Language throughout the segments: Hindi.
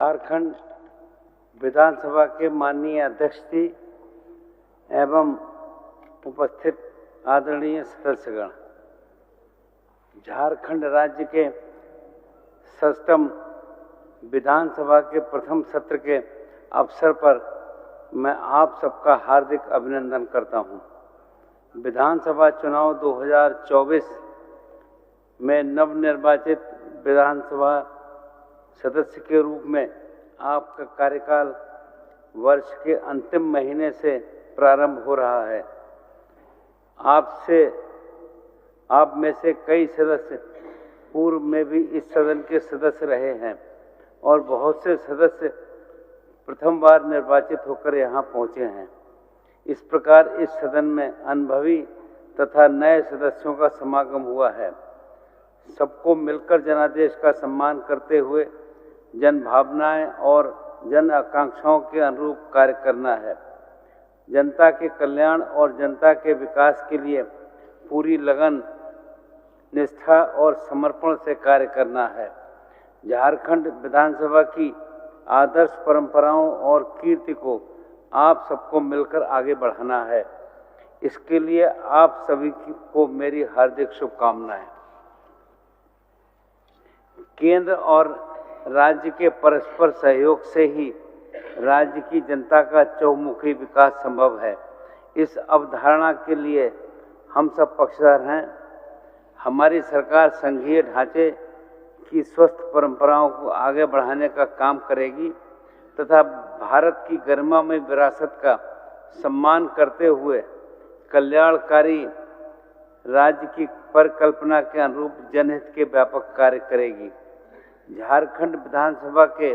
झारखंड विधानसभा के माननीय अध्यक्ष जी एवं उपस्थित आदरणीय सदस्यगण, झारखंड राज्य के 67 विधानसभा के प्रथम सत्र के अवसर पर मैं आप सबका हार्दिक अभिनंदन करता हूं। विधानसभा चुनाव 2024 में नवनिर्वाचित विधानसभा सदस्य के रूप में आपका कार्यकाल वर्ष के अंतिम महीने से प्रारंभ हो रहा है। आप में से कई सदस्य पूर्व में भी इस सदन के सदस्य रहे हैं और बहुत से सदस्य प्रथम बार निर्वाचित होकर यहाँ पहुँचे हैं। इस प्रकार इस सदन में अनुभवी तथा नए सदस्यों का समागम हुआ है। सबको मिलकर जनादेश का सम्मान करते हुए जन भावनाएं और जन आकांक्षाओं के अनुरूप कार्य करना है। जनता के कल्याण और जनता के विकास के लिए पूरी लगन, निष्ठा और समर्पण से कार्य करना है। झारखंड विधानसभा की आदर्श परंपराओं और कीर्ति को आप सबको मिलकर आगे बढ़ाना है। इसके लिए आप सभी को मेरी हार्दिक शुभकामनाएं। केंद्र और राज्य के परस्पर सहयोग से ही राज्य की जनता का चहुमुखी विकास संभव है। इस अवधारणा के लिए हम सब पक्षधर हैं। हमारी सरकार संघीय ढांचे की स्वस्थ परंपराओं को आगे बढ़ाने का काम करेगी तथा भारत की गरिमामय विरासत का सम्मान करते हुए कल्याणकारी राज्य की परिकल्पना के अनुरूप जनहित के व्यापक कार्य करेगी। झारखंड विधानसभा के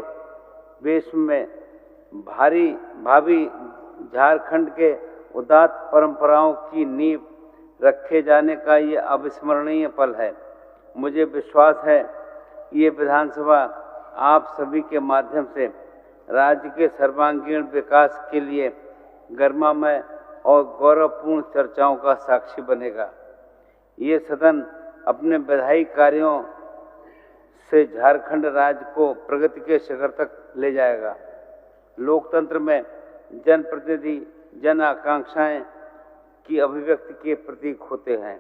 वेश में भावी झारखंड के उदात्त परंपराओं की नींव रखे जाने का ये अविस्मरणीय पल है। मुझे विश्वास है कि ये विधानसभा आप सभी के माध्यम से राज्य के सर्वांगीण विकास के लिए गरिमामय और गौरवपूर्ण चर्चाओं का साक्षी बनेगा। ये सदन अपने विधायी कार्यों से झारखंड राज्य को प्रगति के शिखर तक ले जाएगा। लोकतंत्र में जनप्रतिनिधि जन आकांक्षाएं की अभिव्यक्ति के प्रतीक होते हैं।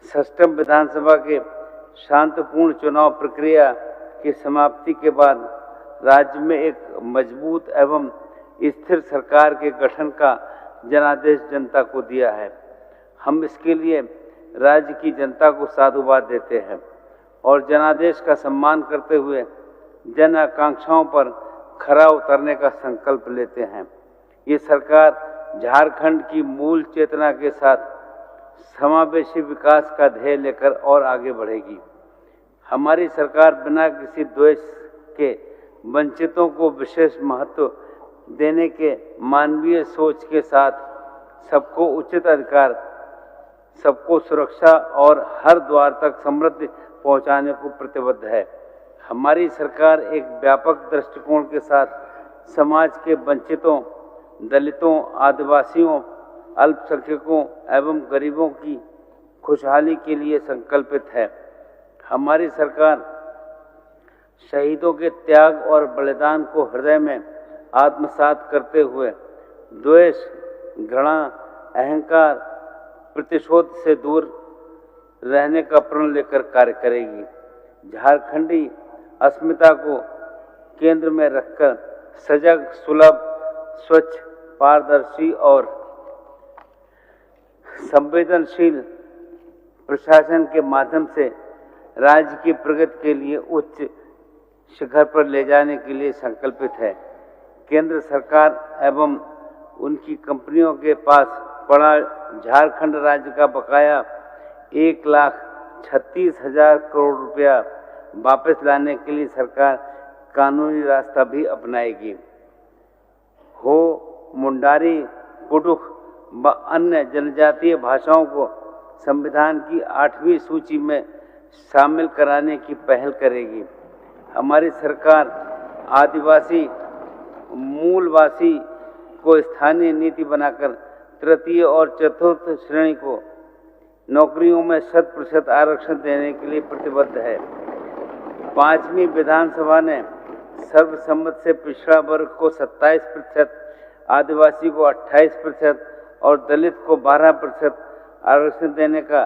67 विधानसभा के शांतिपूर्ण चुनाव प्रक्रिया की समाप्ति के बाद राज्य में एक मजबूत एवं स्थिर सरकार के गठन का जनादेश जनता को दिया है। हम इसके लिए राज्य की जनता को साधुवाद देते हैं और जनादेश का सम्मान करते हुए जन आकांक्षाओं पर खरा उतरने का संकल्प लेते हैं। ये सरकार झारखंड की मूल चेतना के साथ समावेशी विकास का ध्येय लेकर और आगे बढ़ेगी। हमारी सरकार बिना किसी द्वेष के वंचितों को विशेष महत्व देने के मानवीय सोच के साथ सबको उचित अधिकार, सबको सुरक्षा और हर द्वार तक समृद्धि पहुंचाने को प्रतिबद्ध है। हमारी सरकार एक व्यापक दृष्टिकोण के साथ समाज के वंचितों, दलितों, आदिवासियों, अल्पसंख्यकों एवं गरीबों की खुशहाली के लिए संकल्पित है। हमारी सरकार शहीदों के त्याग और बलिदान को हृदय में आत्मसात करते हुए द्वेष, घृणा, अहंकार, प्रतिशोध से दूर रहने का प्रण लेकर कार्य करेगी। झारखंडी अस्मिता को केंद्र में रखकर सजग, सुलभ, स्वच्छ, पारदर्शी और संवेदनशील प्रशासन के माध्यम से राज्य की प्रगति के लिए उच्च शिखर पर ले जाने के लिए संकल्पित है। केंद्र सरकार एवं उनकी कंपनियों के पास पड़ा झारखंड राज्य का बकाया 1,36,000 करोड़ रुपया वापस लाने के लिए सरकार कानूनी रास्ता भी अपनाएगी। हो, मुंडारी, कुडुख व अन्य जनजातीय भाषाओं को संविधान की 8वीं सूची में शामिल कराने की पहल करेगी। हमारी सरकार आदिवासी मूलवासी को स्थानीय नीति बनाकर तृतीय और चतुर्थ श्रेणी को नौकरियों में 100% आरक्षण देने के लिए प्रतिबद्ध है। 5वीं विधानसभा ने सर्वसम्मत से पिछड़ा वर्ग को 27%, आदिवासी को 28% और दलित को 12% आरक्षण देने का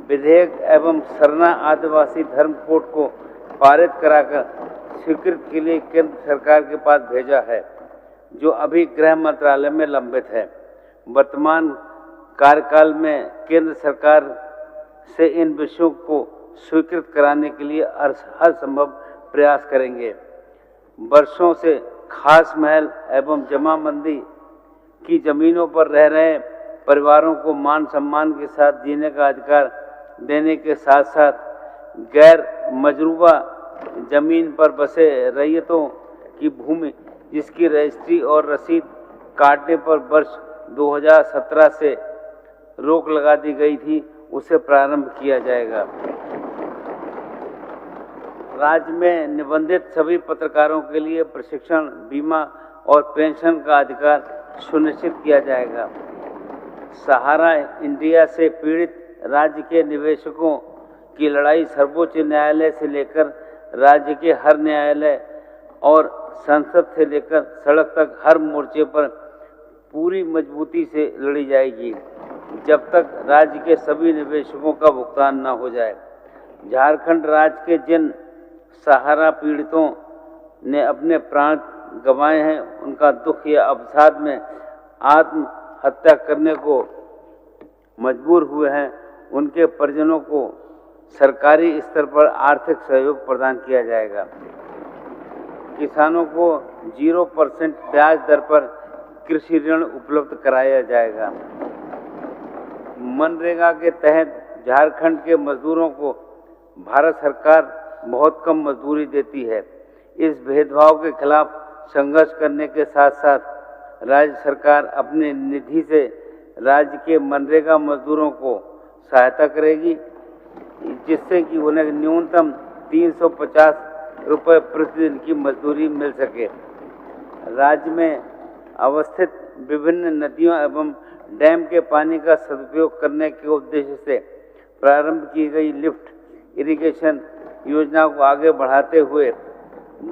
विधेयक एवं सरना आदिवासी धर्म कोड को पारित कराकर स्वीकृति के लिए केंद्र सरकार के पास भेजा है, जो अभी गृह मंत्रालय में लंबित है। वर्तमान कार्यकाल में केंद्र सरकार से इन विषयों को स्वीकृत कराने के लिए हर संभव प्रयास करेंगे। वर्षों से खास महल एवं जमाबंदी की जमीनों पर रह रहे परिवारों को मान सम्मान के साथ जीने का अधिकार देने के साथ साथ गैर मजरूबा जमीन पर बसे रैयतों की भूमि जिसकी रजिस्ट्री और रसीद काटने पर वर्ष 2017 से रोक लगा दी गई थी, उसे प्रारंभ किया जाएगा। राज्य में निबंधित सभी पत्रकारों के लिए प्रशिक्षण, बीमा और पेंशन का अधिकार सुनिश्चित किया जाएगा। सहारा इंडिया से पीड़ित राज्य के निवेशकों की लड़ाई सर्वोच्च न्यायालय से लेकर राज्य के हर न्यायालय और संसद से लेकर सड़क तक हर मोर्चे पर पूरी मजबूती से लड़ी जाएगी, जब तक राज्य के सभी निवेशकों का भुगतान न हो जाए। झारखंड राज्य के जिन सहारा पीड़ितों ने अपने प्राण गंवाए हैं, उनका दुख या अवसाद में आत्महत्या करने को मजबूर हुए हैं, उनके परिजनों को सरकारी स्तर पर आर्थिक सहयोग प्रदान किया जाएगा। किसानों को 0% ब्याज दर पर कृषि ऋण उपलब्ध कराया जाएगा। मनरेगा के तहत झारखंड के मजदूरों को भारत सरकार बहुत कम मजदूरी देती है। इस भेदभाव के खिलाफ संघर्ष करने के साथ साथ राज्य सरकार अपने निधि से राज्य के मनरेगा मजदूरों को सहायता करेगी, जिससे कि उन्हें न्यूनतम 350 रुपये प्रतिदिन की मजदूरी मिल सके। राज्य में अवस्थित विभिन्न नदियों एवं डैम के पानी का सदुपयोग करने के उद्देश्य से प्रारंभ की गई लिफ्ट इरिगेशन योजना को आगे बढ़ाते हुए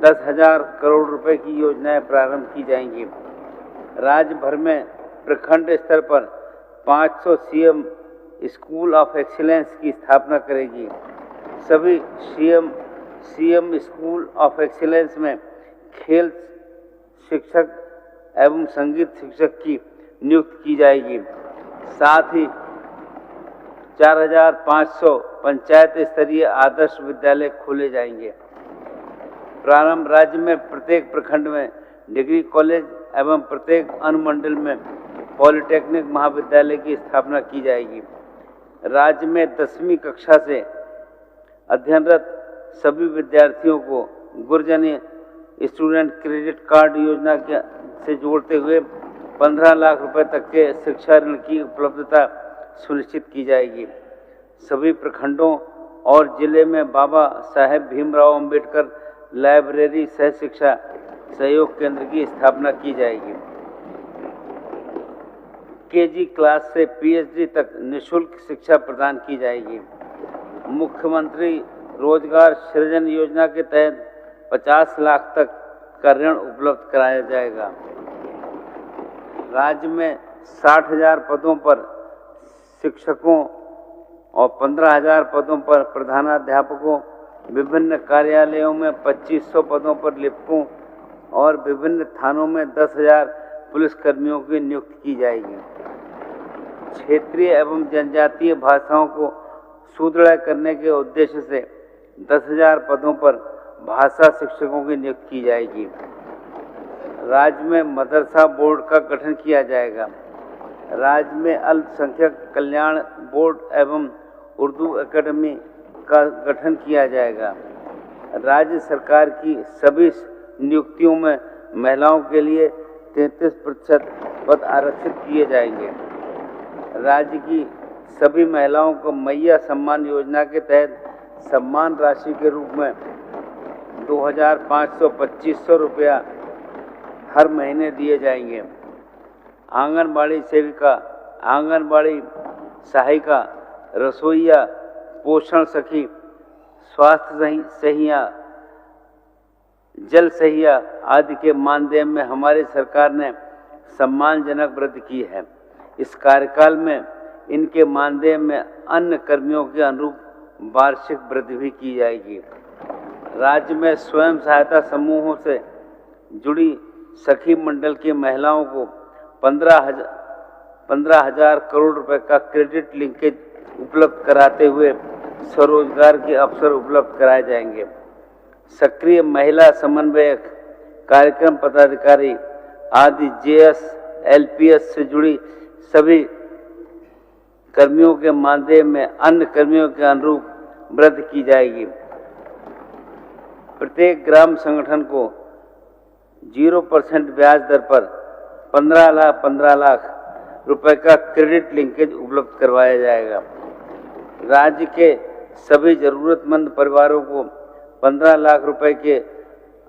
10,000 करोड़ रुपए की योजनाएं प्रारंभ की जाएंगी। राज्य भर में प्रखंड स्तर पर 500 सीएम स्कूल ऑफ एक्सीलेंस की स्थापना करेगी। सभी सीएम स्कूल ऑफ एक्सीलेंस में खेल शिक्षक एवं संगीत शिक्षक की नियुक्ति की जाएगी। साथ ही 4,500 पंचायत स्तरीय आदर्श विद्यालय खोले जाएंगे। प्रारंभ राज्य में प्रत्येक प्रखंड में डिग्री कॉलेज एवं प्रत्येक अनुमंडल में पॉलिटेक्निक महाविद्यालय की स्थापना की जाएगी। राज्य में 10वीं कक्षा से अध्ययनरत सभी विद्यार्थियों को गुरजनी स्टूडेंट क्रेडिट कार्ड योजना से जोड़ते हुए 15 लाख रुपए तक के शिक्षा ऋण की उपलब्धता सुनिश्चित की जाएगी। सभी प्रखंडों और जिले में बाबा साहेब भीमराव अंबेडकर लाइब्रेरी सह शिक्षा सहयोग केंद्र की स्थापना की जाएगी। केजी क्लास से पीएचडी तक निःशुल्क शिक्षा प्रदान की जाएगी। मुख्यमंत्री रोजगार सृजन योजना के तहत 50 लाख तक का ऋण उपलब्ध कराया जाएगा। राज्य में 60,000 पदों पर शिक्षकों और 15,000 पदों पर प्रधानाध्यापकों, विभिन्न कार्यालयों में 2500 पदों पर लिपिकों और विभिन्न थानों में 10,000 पुलिसकर्मियों की नियुक्ति की जाएगी। क्षेत्रीय एवं जनजातीय भाषाओं को सुदृढ़ करने के उद्देश्य से 10,000 पदों पर भाषा शिक्षकों की नियुक्ति की जाएगी। राज्य में मदरसा बोर्ड का गठन किया जाएगा। राज्य में अल्पसंख्यक कल्याण बोर्ड एवं उर्दू एकेडमी का गठन किया जाएगा। राज्य सरकार की सभी नियुक्तियों में महिलाओं के लिए 33% पद आरक्षित किए जाएंगे। राज्य की सभी महिलाओं को मैया सम्मान योजना के तहत सम्मान राशि के रूप में 2,500-2,500 रुपया हर महीने दिए जाएंगे। आंगनबाड़ी सेविका, आंगनबाड़ी सहायिका, रसोइया, पोषण सखी, स्वास्थ्य सहिया, जल सहिया आदि के मानदेय में हमारी सरकार ने सम्मानजनक वृद्धि की है। इस कार्यकाल में इनके मानदेय में अन्य कर्मियों के अनुरूप वार्षिक वृद्धि भी की जाएगी। राज्य में स्वयं सहायता समूहों से जुड़ी सखी मंडल की महिलाओं को 15,000 करोड़ रुपए का क्रेडिट लिंकेज उपलब्ध कराते हुए स्वरोजगार के अवसर उपलब्ध कराए जाएंगे। सक्रिय महिला समन्वयक, कार्यक्रम पदाधिकारी आदि जेएस, एलपीएस से जुड़ी सभी कर्मियों के मानदेय में अन्य कर्मियों के अनुरूप वृद्धि की जाएगी। प्रत्येक ग्राम संगठन को 0% ब्याज दर पर 15 लाख रुपए का क्रेडिट लिंकेज उपलब्ध करवाया जाएगा। राज्य के सभी जरूरतमंद परिवारों को 15 लाख रुपए के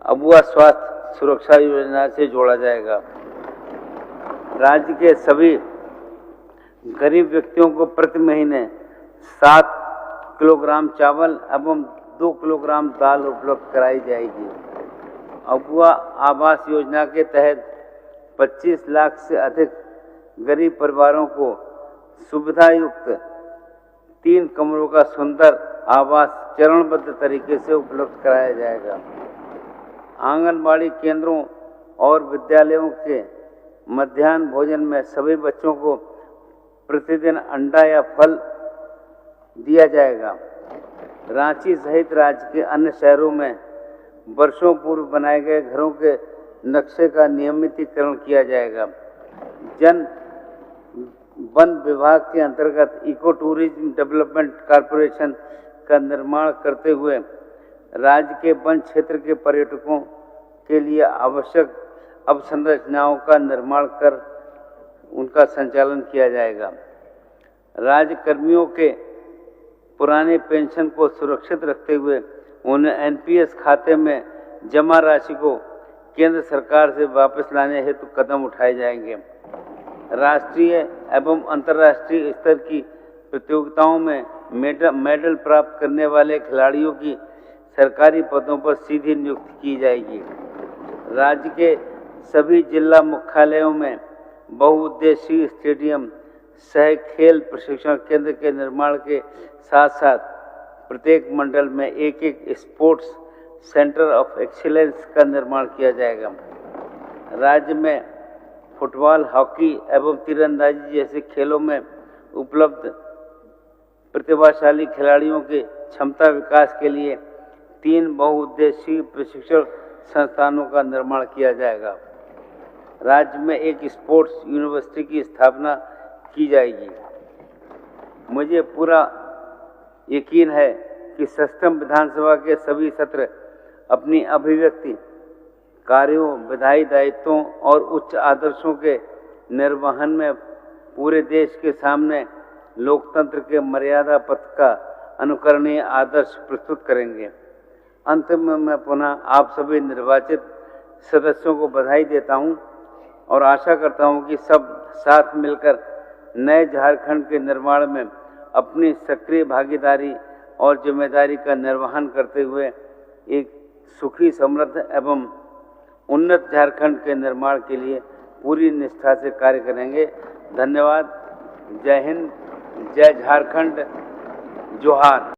अबुआ स्वास्थ्य सुरक्षा योजना से जोड़ा जाएगा। राज्य के सभी गरीब व्यक्तियों को प्रति महीने 7 किलोग्राम चावल एवं 2 किलोग्राम दाल उपलब्ध कराई जाएगी। अबुआ आवास योजना के तहत 25 लाख से अधिक गरीब परिवारों को सुविधा युक्त 3 कमरों का सुंदर आवास चरणबद्ध तरीके से उपलब्ध कराया जाएगा। आंगनबाड़ी केंद्रों और विद्यालयों के मध्याह्न भोजन में सभी बच्चों को प्रतिदिन अंडा या फल दिया जाएगा। रांची सहित राज्य के अन्य शहरों में वर्षों पूर्व बनाए गए घरों के नक्शे का नियमितीकरण किया जाएगा। वन विभाग के अंतर्गत इको टूरिज्म डेवलपमेंट कॉरपोरेशन का निर्माण करते हुए राज्य के वन क्षेत्र के पर्यटकों के लिए आवश्यक अवसंरचनाओं का निर्माण कर उनका संचालन किया जाएगा। राज्य कर्मियों के पुराने पेंशन को सुरक्षित रखते हुए उन्हें एनपीएस खाते में जमा राशि को केंद्र सरकार से वापस लाने हेतु कदम उठाए जाएंगे। राष्ट्रीय एवं अंतर्राष्ट्रीय स्तर की प्रतियोगिताओं में मेडल प्राप्त करने वाले खिलाड़ियों की सरकारी पदों पर सीधी नियुक्ति की जाएगी। राज्य के सभी जिला मुख्यालयों में बहुउद्देशीय स्टेडियम सह खेल प्रशिक्षण केंद्र के निर्माण के साथ साथ प्रत्येक मंडल में एक स्पोर्ट्स सेंटर ऑफ एक्सीलेंस का निर्माण किया जाएगा। राज्य में फुटबॉल, हॉकी एवं तीरंदाजी जैसे खेलों में उपलब्ध प्रतिभाशाली खिलाड़ियों के क्षमता विकास के लिए 3 बहुउद्देशीय प्रशिक्षण संस्थानों का निर्माण किया जाएगा। राज्य में एक स्पोर्ट्स यूनिवर्सिटी की स्थापना की जाएगी। मुझे पूरा यकीन है कि सष्टम विधानसभा के सभी सत्र अपनी अभिव्यक्ति, कार्यों, विधायी दायित्वों और उच्च आदर्शों के निर्वहन में पूरे देश के सामने लोकतंत्र के मर्यादा पथ का अनुकरणीय आदर्श प्रस्तुत करेंगे। अंत में मैं पुनः आप सभी निर्वाचित सदस्यों को बधाई देता हूं और आशा करता हूं कि सब साथ मिलकर नए झारखंड के निर्माण में अपनी सक्रिय भागीदारी और जिम्मेदारी का निर्वहन करते हुए एक सुखी, समृद्ध एवं उन्नत झारखंड के निर्माण के लिए पूरी निष्ठा से कार्य करेंगे। धन्यवाद। जय हिंद, जय झारखंड, जोहार।